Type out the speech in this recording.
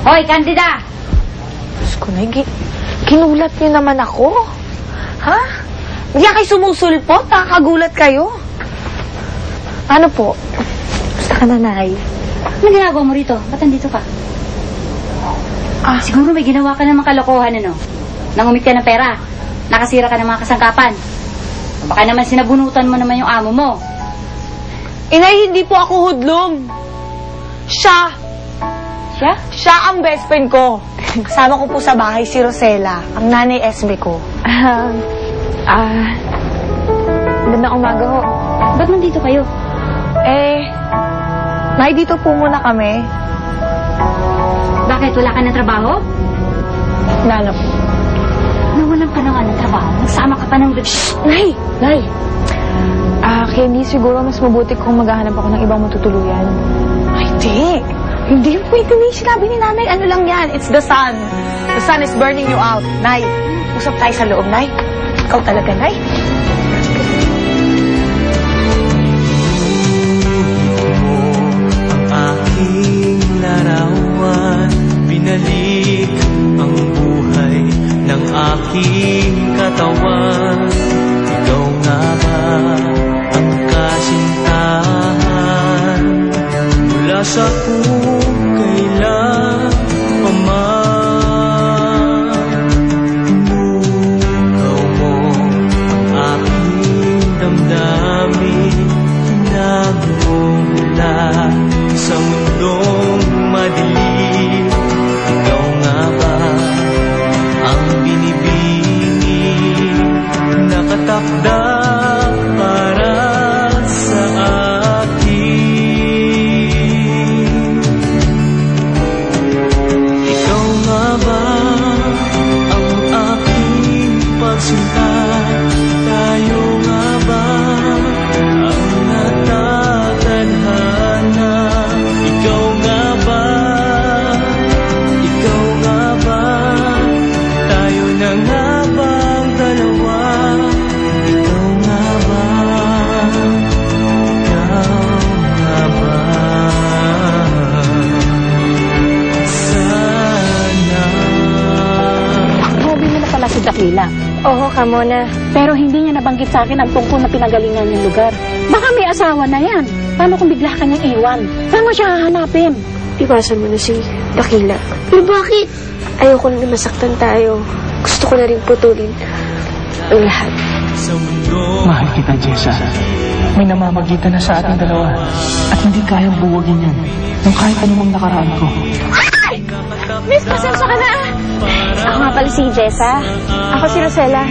Hoy, Candida! Diyos ko na, ginulat niyo naman ako. Ha? Hindi kayo sumusulpot, nakakagulat kayo. Ano po? Gusto ka na, Nay? Ano ginagawa mo rito? Ba't nandito ka? Siguro may ginawa ka namang kalokohan, ano? Nangumit ka ng pera. Nakasira ka ng mga kasangkapan. Baka naman sinabunutan mo naman yung amo mo. Inay, hindi po ako hudlom. Siya. Siya? Siya ang best friend ko. Kasama ko po sa bahay si Rosella, ang nanay SB ko. Magandang umaga ho. Ba't nandito kayo? Nay, dito po muna kami. Bakit? Wala ka ng trabaho? Wala po. Nawalan ka ng trabaho? Nagsama ka pa ng... Shh! Nay! Nay! Candy, siguro mas mabuti kung maghahanap ako ng ibang matutuluyan. Ay, hindi. Hindi pwede na yung sinabi ni Nanay. Ano lang yan? It's the sun. The sun is burning you out. Nay, usap tayo sa loob, Nay. Ikaw talaga, Nay. Ang aking larawan, binalik ang buhay ng aking katawan. Ikaw nga ba ang kasintahan mula sa kung kailan paman? Ikaw mo ang aking damdamin, nagmumula sa mundong madilim. Ikaw nga ba ang binibini, nakatakda para sa akin? Ikaw nga ba ang aking pagsinta? Tayo nga ba ang natatadhana? Ikaw nga ba? Ikaw nga ba? Tayo na nga bang dalawa? Ikaw nga ba? Ikaw nga ba? Sana. Hobby mo na pala si Dakila. Oo, kamo na. Pero hindi niya nabanggit sa akin ang tungkol na pinagalingan niyang lugar. Baka may asawa na yan. Paano kung bigla ka niyang iwan? Saan mo siya hahanapin? Iwasan mo na si Dakila. Pero bakit? Ayoko na masaktan tayo. Gusto ko na rin putulin ang lahat. Mahal kita, Jessa. May namamagitan na sa ating dalawa. At hindi kayang buwagin yun. Yung kahit anumang nakaraan ko. Ay! Miss, pasensya ka na. Ako nga pala si Jessa. Ako si Rosella.